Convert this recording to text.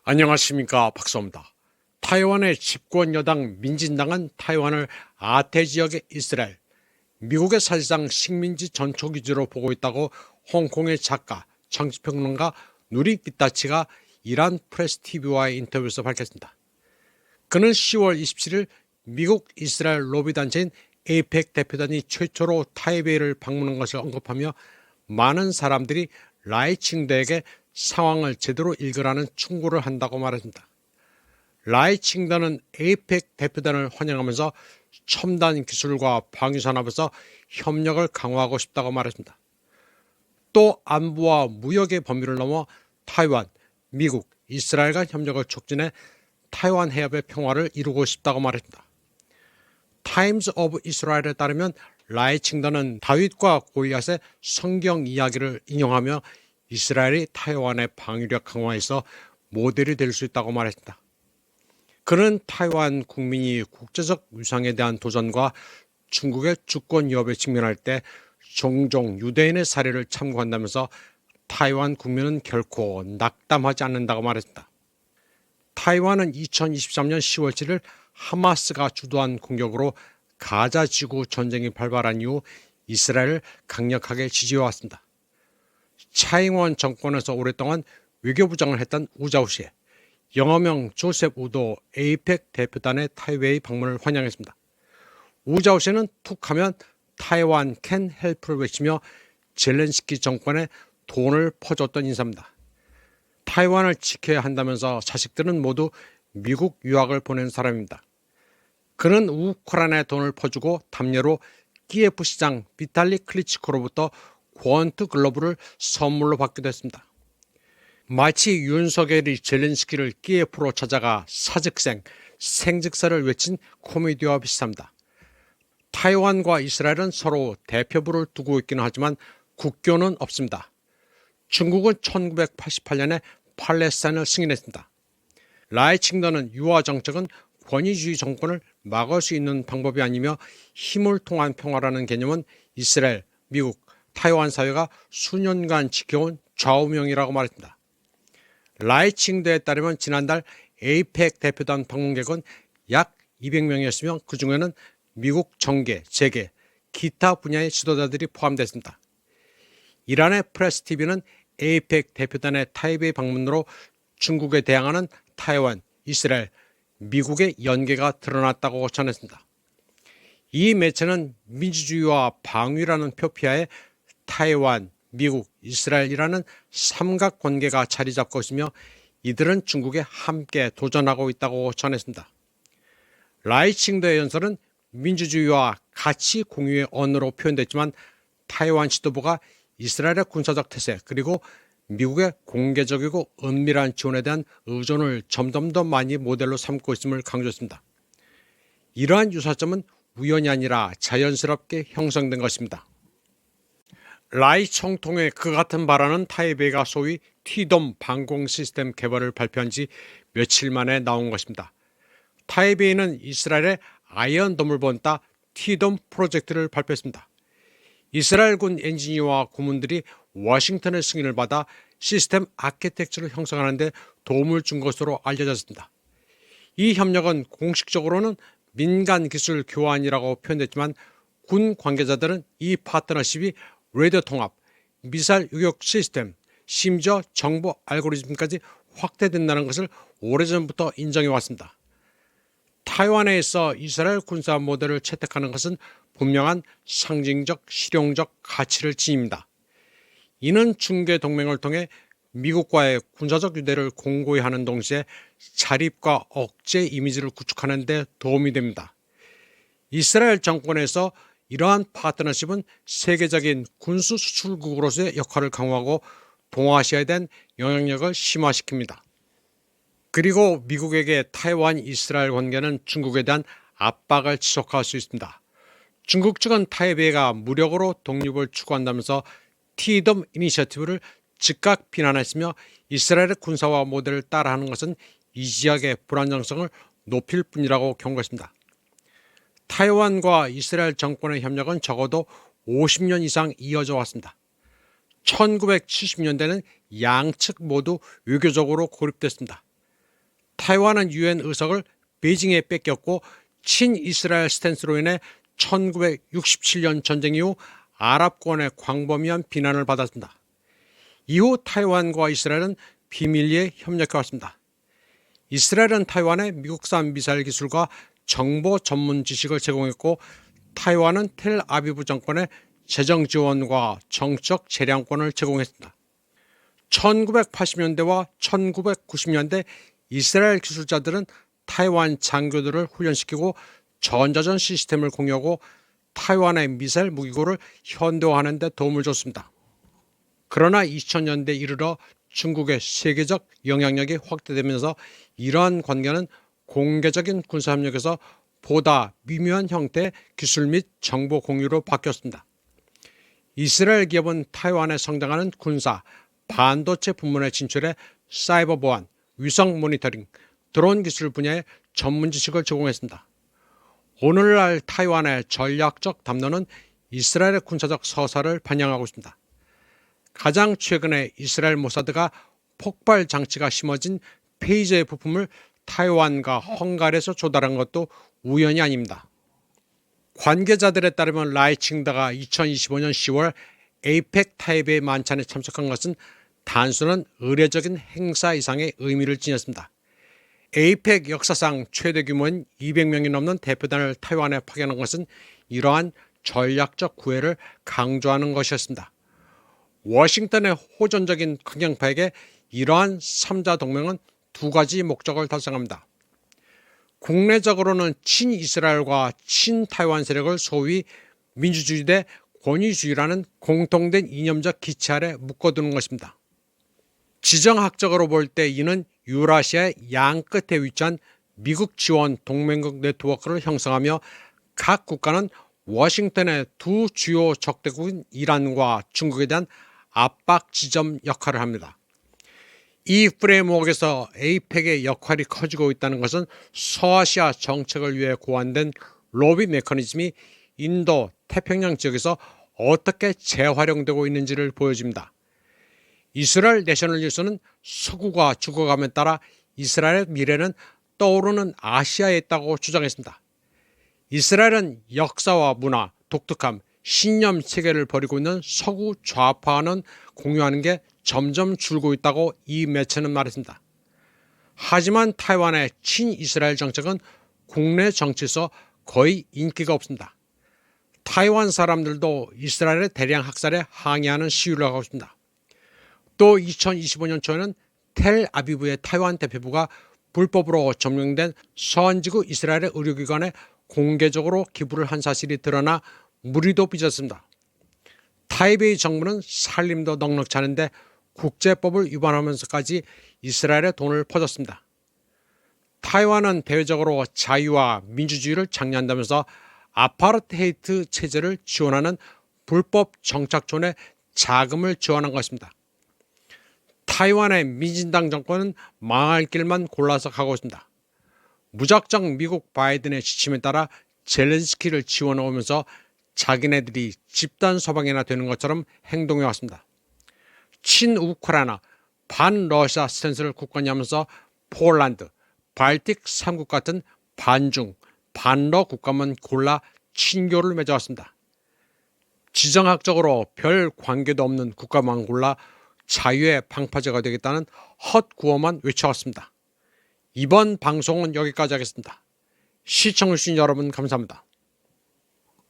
안녕하십니까, 박사입니다. 타이완의 집권 여당 민진당은 타이완을 아태 지역의 이스라엘, 미국의 사실상 식민지 전초기지로 보고 있다고 홍콩의 작가, 정치평론가 누리 삐따치가 이란 프레스 TV와의 인터뷰에서 밝혔습니다. 그는 10월 27일 미국 이스라엘 로비단체인 에이펙 대표단이 최초로 타이베이를 방문한 것을 언급하며 많은 사람들이 라이칭더에게 상황을 제대로 읽으라는 충고를 한다고 말했습니다. 라이칭더는 에이펙 대표단을 환영하면서 첨단 기술과 방위산업에서 협력을 강화하고 싶다고 말했습니다. 또 안보와 무역의 범위를 넘어 타이완, 미국, 이스라엘 간 협력을 촉진해 타이완 해협의 평화를 이루고 싶다고 말했습니다. 타임스 오브 이스라엘에 따르면 라이칭더는 다윗과 골리앗의 성경 이야기를 인용하며 이스라엘이 타이완의 방위력 강화에서 모델이 될 수 있다고 말했습니다. 그는 타이완 국민이 국제적 위상에 대한 도전과 중국의 주권 위협에 직면할 때 종종 유대인의 사례를 참고한다면서 타이완 국민은 결코 낙담하지 않는다고 말했습니다. 타이완은 2023년 10월 7일 하마스가 주도한 공격으로 가자 지구 전쟁이 발발한 이후 이스라엘을 강력하게 지지해왔습니다. 차잉원 정권에서 오랫동안 외교부장을 했던 우자우 씨, 영어명 조셉 우도 에이펙 대표단의 타이베이 방문을 환영했습니다. 우자우 씨는 툭하면 타이완 캔 헬프를 외치며 젤렌스키 정권에 돈을 퍼줬던 인사입니다. 타이완을 지켜야 한다면서 자식들은 모두 미국 유학을 보낸 사람입니다. 그는 우크라이나에 돈을 퍼주고 담례로 키예프 시장 비탈리 클리치코로부터 퀀트 글로브를 선물로 받기도 했습니다. 마치 윤석열이 젤렌스키를 키예프로 찾아가 사직생, 생직사를 외친 코미디와 비슷합니다. 타이완과 이스라엘은 서로 대표부를 두고 있기는 하지만 국교는 없습니다. 중국은 1988년에 팔레스타인을 승인했습니다. 라이칭더는 유화 정책은 권위주의 정권을 막을 수 있는 방법이 아니며 힘을 통한 평화라는 개념은 이스라엘, 미국, 타이완 사회가 수년간 지켜온 좌우명이라고 말했습니다. 라이칭더에 따르면 지난달 에이펙 대표단 방문객은 약 200명이었으며 그 중에는 미국 정계, 재계, 기타 분야의 지도자들이 포함됐습니다. 이란의 프레스 TV는 에이펙 대표단의 타이베이 방문으로 중국에 대항하는 타이완, 이스라엘, 미국의 연계가 드러났다고 전했습니다. 이 매체는 민주주의와 방위라는 표피하에 타이완, 미국, 이스라엘이라는 삼각관계가 자리 잡고 있으며 이들은 중국에 함께 도전하고 있다고 전했습니다. 라이칭더의 연설은 민주주의와 가치 공유의 언어로 표현됐지만 타이완 지도부가 이스라엘의 군사적 태세 그리고 미국의 공개적이고 은밀한 지원에 대한 의존을 점점 더 많이 모델로 삼고 있음을 강조했습니다. 이러한 유사점은 우연이 아니라 자연스럽게 형성된 것입니다. 라이 총통의 그 같은 발언은 타이베이가 소위 티돔 방공 시스템 개발을 발표한 지 며칠 만에 나온 것입니다. 타이베이는 이스라엘의 아이언돔을 본따 티돔 프로젝트를 발표했습니다. 이스라엘군 엔지니어와 고문들이 워싱턴의 승인을 받아 시스템 아키텍처를 형성하는 데 도움을 준 것으로 알려졌습니다. 이 협력은 공식적으로는 민간 기술 교환이라고 표현됐지만 군 관계자들은 이 파트너십이 레이더 통합, 미사일 유격 시스템, 심지어 정보 알고리즘까지 확대된다는 것을 오래전부터 인정해왔습니다. 타이완에 있어 이스라엘 군사 모델을 채택하는 것은 분명한 상징적, 실용적 가치를 지닙니다. 이는 중개 동맹을 통해 미국과의 군사적 유대를 공고히 하는 동시에 자립과 억제 이미지를 구축하는 데 도움이 됩니다. 이스라엘 정권에서 이러한 파트너십은 세계적인 군수 수출국으로서의 역할을 강화하고 동아시아에 대한 영향력을 심화시킵니다. 그리고 미국에게 타이완 이스라엘 관계는 중국에 대한 압박을 지속할 수 있습니다. 중국 측은 타이베이가 무력으로 독립을 추구한다면서 티돔 이니셔티브를 즉각 비난했으며 이스라엘의 군사화 모델을 따라하는 것은 이 지역의 불안정성을 높일 뿐이라고 경고했습니다. 타이완과 이스라엘 정권의 협력은 적어도 50년 이상 이어져 왔습니다. 1970년대는 양측 모두 외교적으로 고립됐습니다. 타이완은 유엔 의석을 베이징에 뺏겼고 친이스라엘 스탠스로 인해 1967년 전쟁 이후 아랍권의 광범위한 비난을 받았습니다. 이후 타이완과 이스라엘은 비밀리에 협력해왔습니다. 이스라엘은 타이완에 미국산 미사일 기술과 정보 전문 지식을 제공했고 타이완은 텔아비브 정권에 재정 지원과 정치적 재량권을 제공했습니다. 1980년대와 1990년대 이스라엘 기술자들은 타이완 장교들을 훈련시키고 전자전 시스템을 공유하고 타이완의 미사일 무기고를 현대화하는 데 도움을 줬습니다. 그러나 2000년대 이르러 중국의 세계적 영향력이 확대되면서 이러한 관계는 공개적인 군사협력에서 보다 미묘한 형태의 기술 및 정보 공유로 바뀌었습니다. 이스라엘 기업은 타이완에 성장하는 군사, 반도체 부문에 진출해 사이버 보안, 위성 모니터링, 드론 기술 분야의 전문 지식을 제공했습니다. 오늘날 타이완의 전략적 담론은 이스라엘의 군사적 서사를 반영하고 있습니다. 가장 최근에 이스라엘 모사드가 폭발 장치가 심어진 페이저의 부품을 타이완과 헝가리에서 조달한 것도 우연이 아닙니다. 관계자들에 따르면 라이칭다가 2025년 10월 에이펙 타이베이 만찬에 참석한 것은 단순한 의례적인 행사 이상의 의미를 지녔습니다. 에이펙 역사상 최대 규모인 200명이 넘는 대표단을 타이완에 파견한 것은 이러한 전략적 구애를 강조하는 것이었습니다. 워싱턴의 호전적인 강경파에게 이러한 3자 동맹은 두 가지 목적을 달성합니다. 국내적으로는 친이스라엘과 친타이완 세력을 소위 민주주의 대 권위주의라는 공통된 이념적 기체 아래 묶어두는 것입니다. 지정학적으로 볼 때 이는 유라시아의 양 끝에 위치한 미국 지원 동맹국 네트워크를 형성하며 각 국가는 워싱턴의 두 주요 적대국인 이란과 중국에 대한 압박 지점 역할을 합니다. 이 프레임워크에서 에이펙의 역할이 커지고 있다는 것은 서아시아 정책을 위해 고안된 로비 메커니즘이 인도 태평양 지역에서 어떻게 재활용되고 있는지를 보여줍니다. 이스라엘 내셔널 뉴스는 서구가 죽어감에 따라 이스라엘의 미래는 떠오르는 아시아에 있다고 주장했습니다. 이스라엘은 역사와 문화, 독특함, 신념 체계를 버리고 있는 서구 좌파는 공유하는 게 점점 줄고 있다고 이 매체는 말했습니다. 하지만 타이완의 친이스라엘 정책은 국내 정치에서 거의 인기가 없습니다. 타이완 사람들도 이스라엘의 대량 학살에 항의하는 시위를 하고 있습니다. 또 2025년 초에는 텔아비브의 타이완 대표부가 불법으로 점령된 서안지구 이스라엘의 의료기관에 공개적으로 기부를 한 사실이 드러나 물의도 빚었습니다. 타이베이 정부는 살림도 넉넉지 않은데 국제법을 위반하면서까지 이스라엘에 돈을 퍼줬습니다. 타이완은 대외적으로 자유와 민주주의를 장려한다면서 아파르테이트 체제를 지원하는 불법 정착촌에 자금을 지원한 것입니다. 타이완의 민진당 정권은 망할 길만 골라서 가고 있습니다. 무작정 미국 바이든의 지침에 따라 젤렌스키를 지원해오면서 자기네들이 집단 서방이나 되는 것처럼 행동해왔습니다. 친우크라이나, 반러시아 스탠스를 굳건히 하면서 폴란드, 발틱 3국 같은 반중, 반러 국가만 골라 친교를 맺어왔습니다. 지정학적으로 별 관계도 없는 국가만 골라 자유의 방파제가 되겠다는 헛구호만 외쳐왔습니다. 이번 방송은 여기까지 하겠습니다. 시청해주신 여러분 감사합니다.